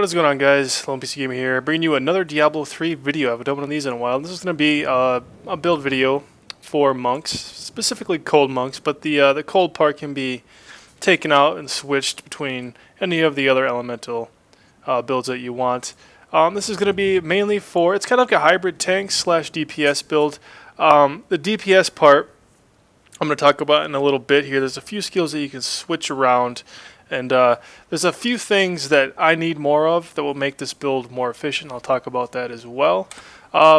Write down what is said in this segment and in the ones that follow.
What is going on, guys? Lone PC Gamer here, bringing you another Diablo 3 video. I haven't done one of these in a while. This is going to be a build video for monks, specifically cold monks, but the cold part can be taken out and switched between any of the other elemental builds that you want. This is going to be mainly for, it's kind of like a hybrid tank slash DPS build. The DPS part I'm going to talk about in a little bit here. There's a few skills that you can switch around. And there's a few things that I need more of that will make this build more efficient. I'll talk about that as well.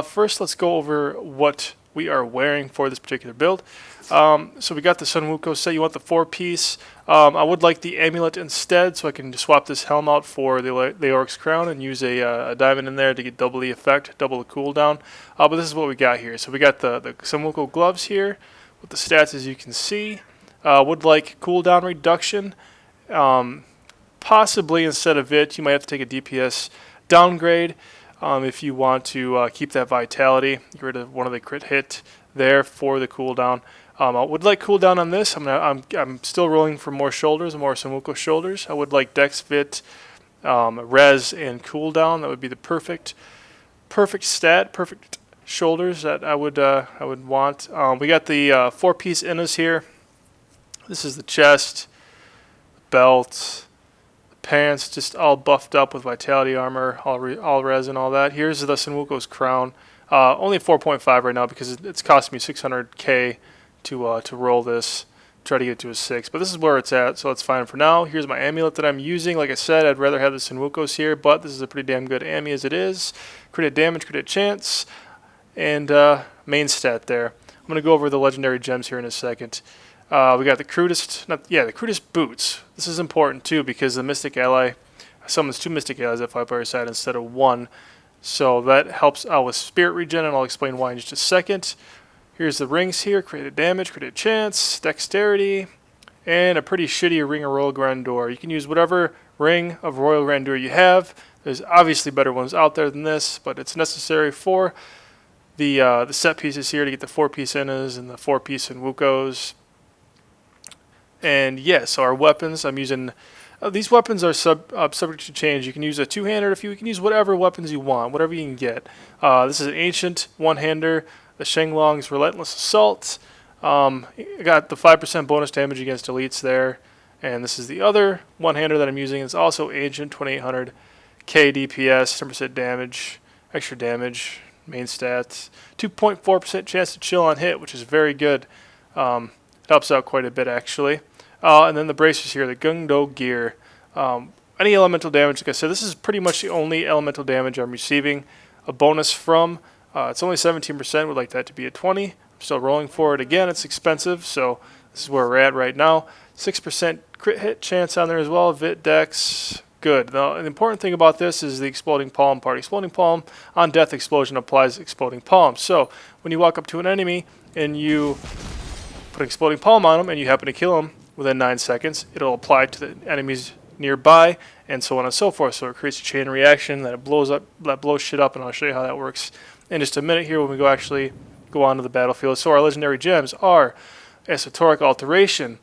First, let's go over what we are wearing for this particular build. So we got the Sunwuko set. You want the 4-piece. I would like the amulet instead, so I can just swap this helm out for the Orc's crown and use a diamond in there to get double the effect, double the cooldown. But this is what we got here. So we got the Sunwuko gloves here with the stats, as you can see. Would like cooldown reduction. Possibly instead of it, you might have to take a DPS downgrade if you want to keep that vitality. Get rid of one of the crit hit there for the cooldown. I would like cooldown on this. I'm still rolling for more shoulders, more Sunwuko shoulders. I would like dex fit, res, and cooldown. That would be the perfect stat, perfect shoulders that I would want. We got the 4-piece innas here. This is the chest. Belt, pants, just all buffed up with vitality armor, all res and all that. Here's the Sunwuko's crown. Only 4.5 right now because it's costing me 600k to roll this. Try to get to a 6, but this is where it's at, so it's fine for now. Here's my amulet that I'm using. Like I said, I'd rather have the Sunwuko's here, but this is a pretty damn good ami as it is. Crit damage, crit chance, and main stat there. I'm gonna go over the legendary gems here in a second. We got the crudest boots. This is important too because the Mystic Ally summons 2 Mystic Allies at 5 by your side instead of 1. So that helps out with spirit regen, and I'll explain why in just a second. Here's the rings here, created damage, created chance, dexterity, and a pretty shitty ring of Royal Grandeur. You can use whatever ring of Royal Grandeur you have. There's obviously better ones out there than this, but it's necessary for the set pieces here to get the 4-piece innas and the 4-piece Sunwukos. And yes, so our weapons, I'm using, these weapons are subject to change. You can use a 2-hander if you can use whatever weapons you want, whatever you can get. This is an ancient 1-hander, the Shenglong's Relentless Assault. I got the 5% bonus damage against elites there. And this is the other 1-hander that I'm using. It's also ancient, 2800k DPS, 10% damage, extra damage, main stats, 2.4% chance to chill on hit, which is very good. It helps out quite a bit actually. And then the bracers here, the Gungdo gear. Any elemental damage, like I said, this is pretty much the only elemental damage I'm receiving a bonus from. It's only 17%, would like that to be a 20. I'm still rolling for it again, it's expensive, so this is where we're at right now. 6% crit hit chance on there as well, Vit Dex, good. Now, the important thing about this is the Exploding Palm part. Exploding Palm on death explosion applies Exploding Palm. So when you walk up to an enemy and you put an Exploding Palm on them and you happen to kill them within 9 seconds, it'll apply to the enemies nearby and so on and so forth. So it creates a chain reaction that blows shit up, and I'll show you how that works in just a minute here when we actually go onto the battlefield. So our legendary gems are Esoteric Alteration,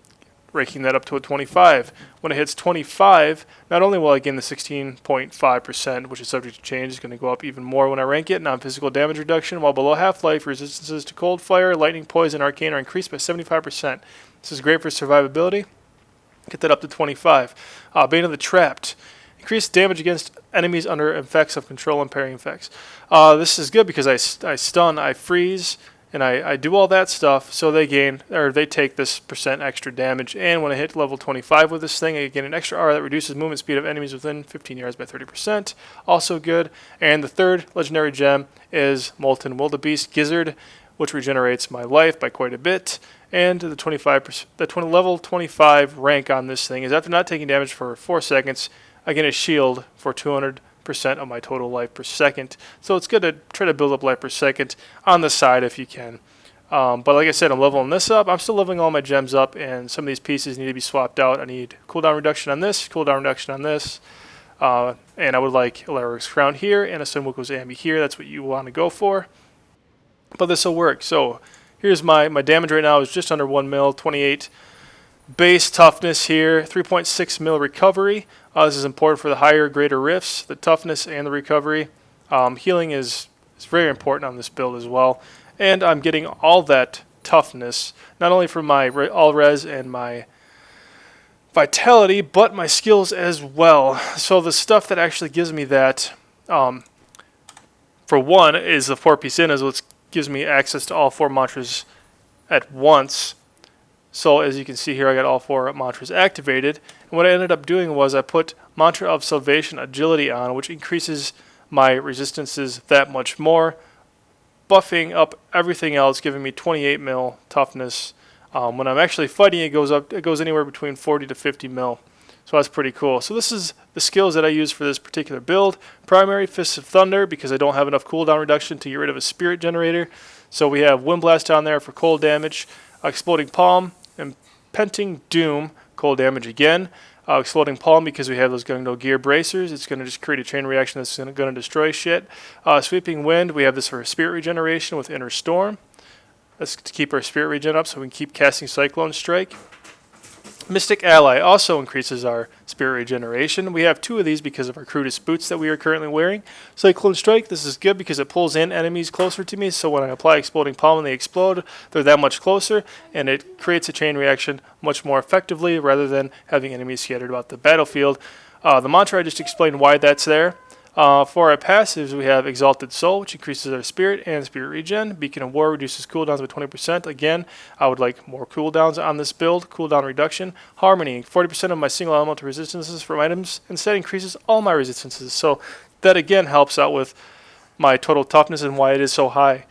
raking that up to a 25. When it hits 25, not only will I gain the 16.5%, which is subject to change, it's going to go up even more when I rank it. Non-physical damage reduction, while below half-life, resistances to cold, fire, lightning, poison, arcane are increased by 75%. This is great for survivability. Get that up to 25. Bane of the Trapped. Increased damage against enemies under effects of control and parrying effects. This is good because I stun, I freeze, and I do all that stuff, so they take this % extra damage. And when I hit level 25 with this thing, I get an extra R that reduces movement speed of enemies within 15 yards by 30%. Also good. And the third legendary gem is Molten Wildebeest Gizzard, which regenerates my life by quite a bit. And the level 25 rank on this thing is after not taking damage for 4 seconds, I get a shield for 200% of my total life per second. So it's good to try to build up life per second on the side if you can. But like I said, I'm leveling this up. I'm still leveling all my gems up, and some of these pieces need to be swapped out. I need cooldown reduction on this, cooldown reduction on this. And I would like a Larry's crown here and a Sunwuko's ami here. That's what you want to go for. But this will work. So here's my damage right now is just under 1 mil, 28 base toughness here, 3.6 mil recovery. This is important for the higher, greater rifts, the toughness, and the recovery. Healing is very important on this build as well. And I'm getting all that toughness, not only from my all res and my vitality, but my skills as well. So the stuff that actually gives me that, for one, is the 4-piece in, is what gives me access to all 4 mantras at once. So as you can see here, I got all 4 mantras activated. And what I ended up doing was I put Mantra of Salvation Agility on, which increases my resistances that much more, buffing up everything else, giving me 28 mil toughness. When I'm actually fighting, it goes anywhere between 40 to 50 mil. So that's pretty cool. So this is the skills that I use for this particular build. Primary, Fists of Thunder, because I don't have enough cooldown reduction to get rid of a spirit generator. So we have Wind Blast down there for cold damage, Exploding Palm, and Penting Doom, cold damage again. Exploding Palm, because we have those Gungno Gear Bracers, it's going to just create a chain reaction that's going to destroy shit. Sweeping Wind, we have this for spirit regeneration with Inner Storm. That's to keep our spirit regen up so we can keep casting Cyclone Strike. Mystic Ally also increases our spirit regeneration. We have 2 of these because of our crudest boots that we are currently wearing. Cyclone Strike, this is good because it pulls in enemies closer to me, so when I apply Exploding Palm and they explode, they're that much closer, and it creates a chain reaction much more effectively rather than having enemies scattered about the battlefield. The mantra, I just explained why that's there. For our passives, we have Exalted Soul, which increases our spirit and spirit regen. Beacon of War reduces cooldowns by 20%. Again, I would like more cooldowns on this build. Cooldown reduction. Harmony, 40% of my single elemental resistances from items instead increases all my resistances. So that again helps out with my total toughness and why it is so high.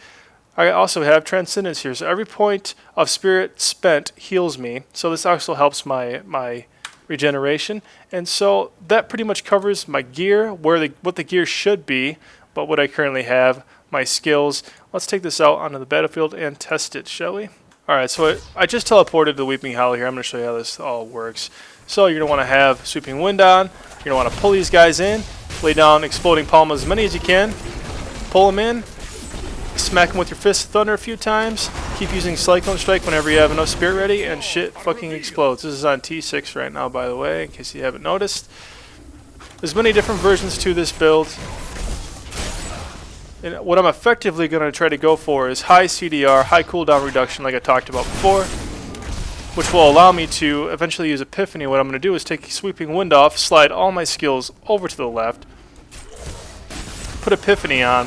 I also have Transcendence here. So every point of spirit spent heals me. So this also helps my regeneration, and so that pretty much covers my gear, what the gear should be, but what I currently have, my skills. Let's take this out onto the battlefield and test it, shall we? Alright, so I just teleported to the Weeping Hollow here. I'm going to show you how this all works. So you're going to want to have Sweeping Wind on, you're going to want to pull these guys in, lay down Exploding Palm as many as you can, pull them in, smack them with your Fist of Thunder a few times, keep using Cyclone Strike whenever you have enough spirit ready, and shit fucking explodes. This is on T6 right now, by the way, in case you haven't noticed. There's many different versions to this build. And what I'm effectively going to try to go for is high CDR, high cooldown reduction like I talked about before, which will allow me to eventually use Epiphany. What I'm going to do is take Sweeping Wind off, slide all my skills over to the left, put Epiphany on,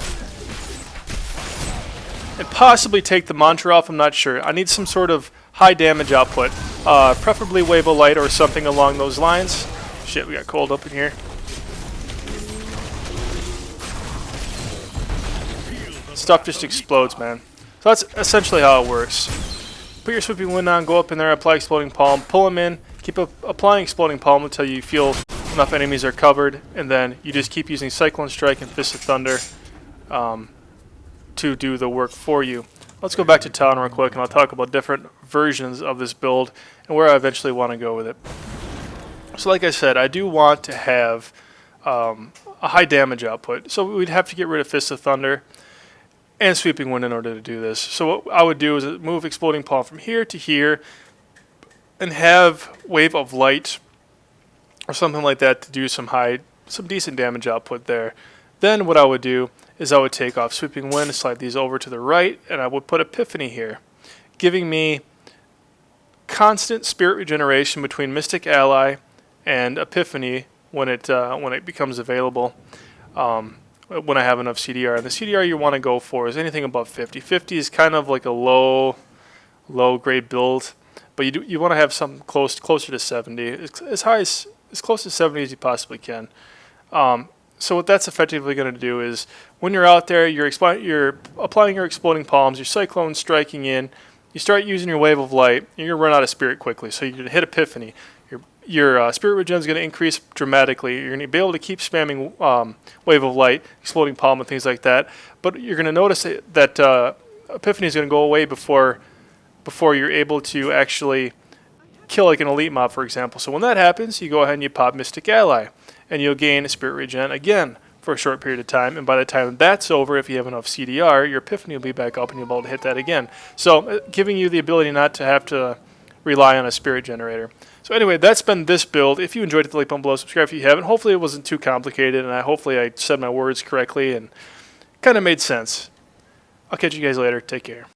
and possibly take the mantra off. I'm not sure. I need some sort of high damage output, preferably Wave of Light or something along those lines. Shit, we got cold up in here. Stuff just explodes, man. So that's essentially how it works. Put your Sweeping Wind on, go up in there, apply Exploding Palm, pull them in, keep applying Exploding Palm until you feel enough enemies are covered, and then you just keep using Cyclone Strike and Fist of Thunder to do the work for you. Let's go back to town real quick and I'll talk about different versions of this build and where I eventually want to go with it. So like I said, I do want to have a high damage output. So we'd have to get rid of Fist of Thunder and Sweeping Wind in order to do this. So what I would do is move Exploding Palm from here to here and have Wave of Light or something like that to do some decent damage output there. Then what I would do is I would take off Sweeping Wind, slide these over to the right, and I would put Epiphany here, giving me constant spirit regeneration between Mystic Ally and Epiphany when it becomes available, when I have enough CDR. And the CDR you want to go for is anything above 50. 50 is kind of like a low grade build, but you want to have something closer to 70, as close to 70 as you possibly can. So what that's effectively going to do is when you're out there, you're applying your Exploding Palms, your Cyclone striking in, you start using your Wave of Light, and you're going to run out of spirit quickly. So you're going to hit Epiphany. Your spirit regen is going to increase dramatically. You're going to be able to keep spamming Wave of Light, Exploding Palm, and things like that. But you're going to notice that Epiphany is going to go away before you're able to actually kill like an elite mob, for example. So when that happens, you go ahead and you pop Mystic Ally, and you'll gain a spirit regen again for a short period of time. And by the time that's over, if you have enough CDR, your Epiphany will be back up and you'll be able to hit that again. So giving you the ability not to have to rely on a spirit generator. So anyway, that's been this build. If you enjoyed it, the link down below. Subscribe if you haven't. Hopefully it wasn't too complicated, and hopefully I said my words correctly and kind of made sense. I'll catch you guys later. Take care.